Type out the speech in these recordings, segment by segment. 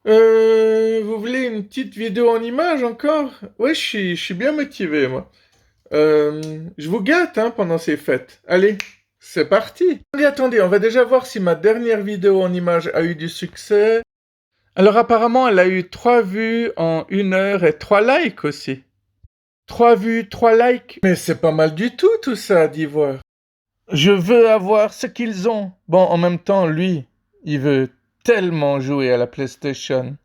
Vous voulez une petite vidéo en image encore? Ouais, je suis bien motivé, moi. Je vous gâte, hein, pendant ces fêtes. Allez, c'est parti. Attendez, on va déjà voir si ma dernière vidéo en image a eu du succès. Alors apparemment, elle a eu 3 vues en 1 heure et 3 likes aussi. 3 vues, 3 likes. Mais c'est pas mal du tout ça, d'Ivoire. Je veux avoir ce qu'ils ont. Bon, en même temps, lui, il veut tellement jouer à la PlayStation.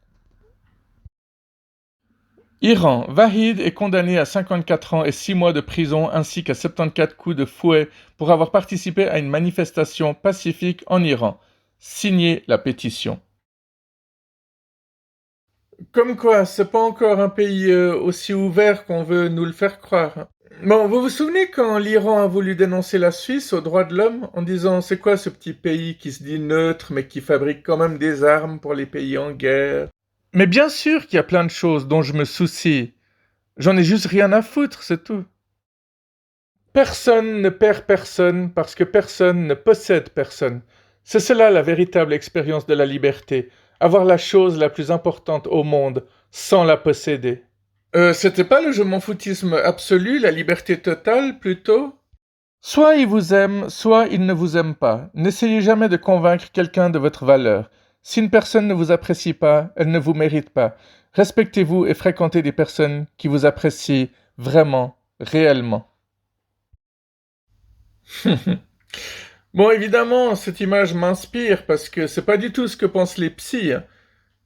Iran. Vahid est condamné à 54 ans et 6 mois de prison ainsi qu'à 74 coups de fouet pour avoir participé à une manifestation pacifique en Iran. Signez la pétition. Comme quoi, c'est pas encore un pays aussi ouvert qu'on veut nous le faire croire, hein. Bon, vous vous souvenez quand l'Iran a voulu dénoncer la Suisse aux droits de l'homme en disant c'est quoi ce petit pays qui se dit neutre mais qui fabrique quand même des armes pour les pays en guerre? Mais bien sûr qu'il y a plein de choses dont je me soucie. J'en ai juste rien à foutre, c'est tout. Personne ne perd personne parce que personne ne possède personne. C'est cela la véritable expérience de la liberté, avoir la chose la plus importante au monde sans la posséder. C'était pas le je m'en foutisme absolu, la liberté totale plutôt? Soit il vous aime, soit il ne vous aime pas. N'essayez jamais de convaincre quelqu'un de votre valeur. Si une personne ne vous apprécie pas, elle ne vous mérite pas. Respectez-vous et fréquentez des personnes qui vous apprécient vraiment, réellement. Bon, évidemment, cette image m'inspire parce que c'est pas du tout ce que pensent les psys, hein.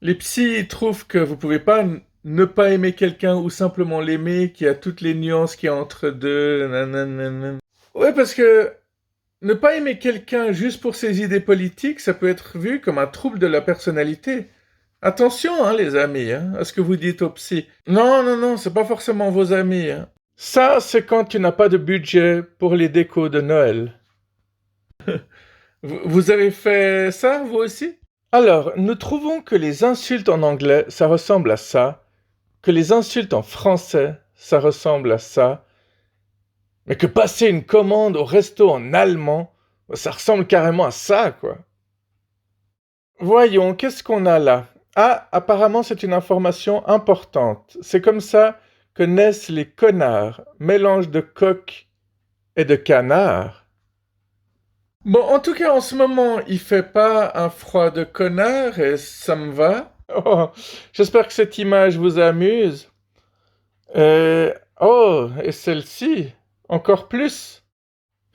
Les psys trouvent que vous pouvez pas ne pas aimer quelqu'un ou simplement l'aimer, qu'il y a toutes les nuances qu'il y a entre deux. Nanana. Ouais, parce que ne pas aimer quelqu'un juste pour ses idées politiques, ça peut être vu comme un trouble de la personnalité. Attention, hein, les amis, hein, à ce que vous dites aux psys. Non, non, non, c'est pas forcément vos amis, hein. Ça, c'est quand tu n'as pas de budget pour les décos de Noël. Vous avez fait ça, vous aussi? Alors, nous trouvons que les insultes en anglais, ça ressemble à ça, que les insultes en français, ça ressemble à ça, mais que passer une commande au resto en allemand, ça ressemble carrément à ça, quoi. Voyons, qu'est-ce qu'on a là? Ah, apparemment c'est une information importante. C'est comme ça que naissent les connards, mélange de coq et de canard. Bon, en tout cas, en ce moment, il fait pas un froid de connard et ça me va. Oh, j'espère que cette image vous amuse. Euh, oh, et celle-ci, encore plus.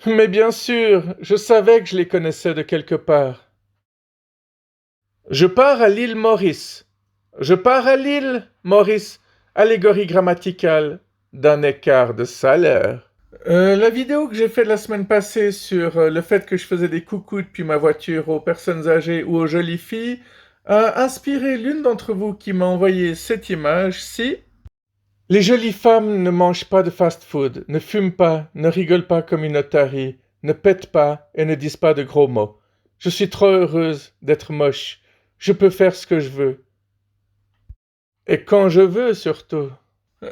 Mais bien sûr, je savais que je les connaissais de quelque part. Je pars à l'île Maurice. Je pars à l'île Maurice. Allégorie grammaticale d'un écart de salaire. La vidéo que j'ai faite la semaine passée sur le fait que je faisais des coucous depuis ma voiture aux personnes âgées ou aux jolies filles a inspiré l'une d'entre vous qui m'a envoyé cette image-ci. Les jolies femmes ne mangent pas de fast-food, ne fument pas, ne rigolent pas comme une otarie, ne pètent pas et ne disent pas de gros mots. Je suis trop heureuse d'être moche. Je peux faire ce que je veux. Et quand je veux, surtout.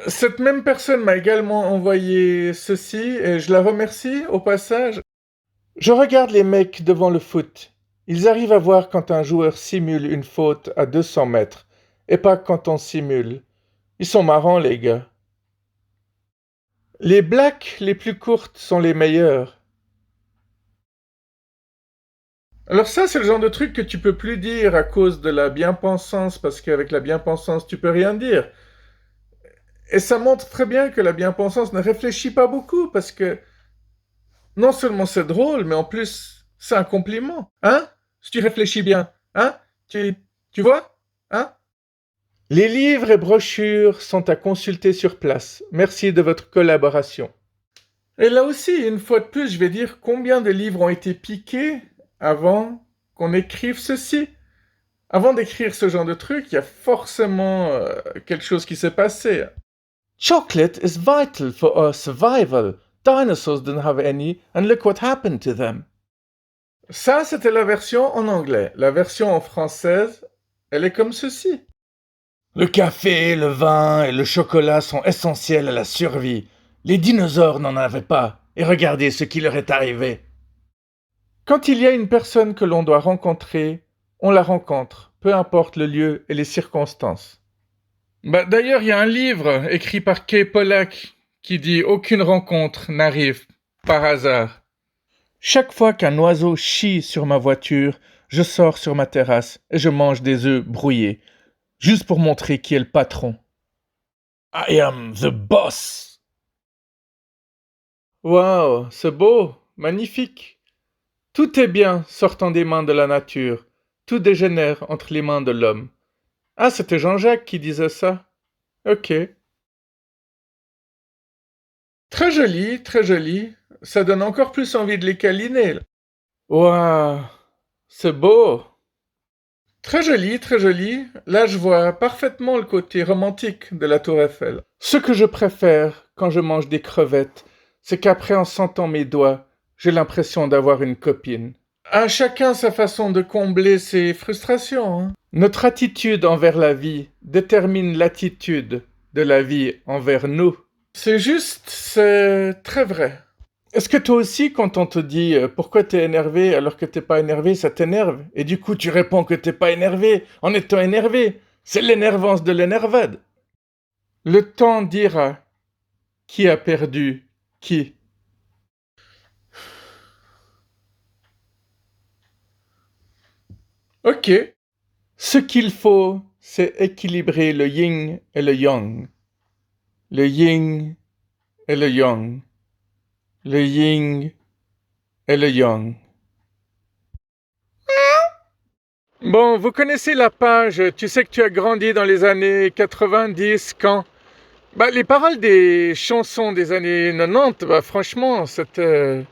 Cette même personne m'a également envoyé ceci, et je la remercie au passage. Je regarde les mecs devant le foot. Ils arrivent à voir quand un joueur simule une faute à 200 mètres, et pas quand on simule. Ils sont marrants, les gars. Les blacks les plus courtes sont les meilleures. Alors ça, c'est le genre de truc que tu peux plus dire à cause de la bien-pensance, parce qu'avec la bien-pensance, tu peux rien dire. Et ça montre très bien que la bien-pensance ne réfléchit pas beaucoup, parce que non seulement c'est drôle, mais en plus, c'est un compliment. Hein? Si tu réfléchis bien. Hein? Tu vois? Hein? Les livres et brochures sont à consulter sur place. Merci de votre collaboration. Et là aussi, une fois de plus, je vais dire combien de livres ont été piqués avant qu'on écrive ceci. Avant d'écrire ce genre de truc, il y a forcément quelque chose qui s'est passé. Chocolate is vital for our survival. Dinosaurs didn't have any, and look what happened to them. Ça, c'était la version en anglais. La version en française, elle est comme ceci. Le café, le vin et le chocolat sont essentiels à la survie. Les dinosaures n'en avaient pas, et regardez ce qui leur est arrivé. Quand il y a une personne que l'on doit rencontrer, on la rencontre, peu importe le lieu et les circonstances. D'ailleurs, il y a un livre écrit par Kay Pollack qui dit « Aucune rencontre n'arrive par hasard ». Chaque fois qu'un oiseau chie sur ma voiture, je sors sur ma terrasse et je mange des œufs brouillés, juste pour montrer qui est le patron. I am the boss. Wow, c'est beau, magnifique. Tout est bien sortant des mains de la nature. Tout dégénère entre les mains de l'homme. Ah, c'était Jean-Jacques qui disait ça. Ok. Très joli, très joli. Ça donne encore plus envie de les câliner. Waouh, c'est beau. Très joli, très joli. Là, je vois parfaitement le côté romantique de la Tour Eiffel. Ce que je préfère quand je mange des crevettes, c'est qu'après, en sentant mes doigts, j'ai l'impression d'avoir une copine. À chacun sa façon de combler ses frustrations. Hein. Notre attitude envers la vie détermine l'attitude de la vie envers nous. C'est juste, c'est très vrai. Est-ce que toi aussi, quand on te dit pourquoi t'es énervé alors que t'es pas énervé, ça t'énerve? Et du coup, tu réponds que t'es pas énervé en étant énervé. C'est l'énervance de l'énervade. Le temps dira qui a perdu qui. Ok. Ce qu'il faut, c'est équilibrer le yin et le yang. Le yin et le yang. Le yin et le yang. Bon, vous connaissez la page, tu sais que tu as grandi dans les années 90, quand les paroles des chansons des années 90, franchement, c'était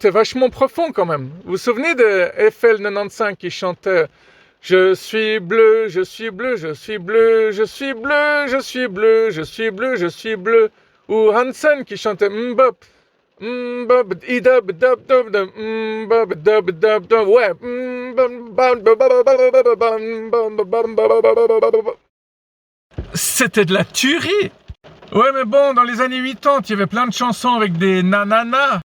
vachement profond quand même. Vous vous souvenez de Eiffel 95 qui chantait « Je suis bleu, je suis bleu, je suis bleu, je suis bleu, je suis bleu, je suis bleu, je suis bleu » ou Hansen qui chantait « Mbop ». C'était de la tuerie. Ouais, mais bon, dans les années 80, il y avait plein de chansons avec des nanana.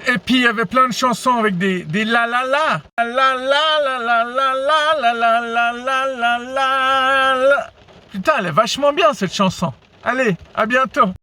Et puis il y avait plein de chansons avec des la la la. La la la la la la la la la la la la. Putain, elle est vachement bien cette chanson. Allez, à bientôt.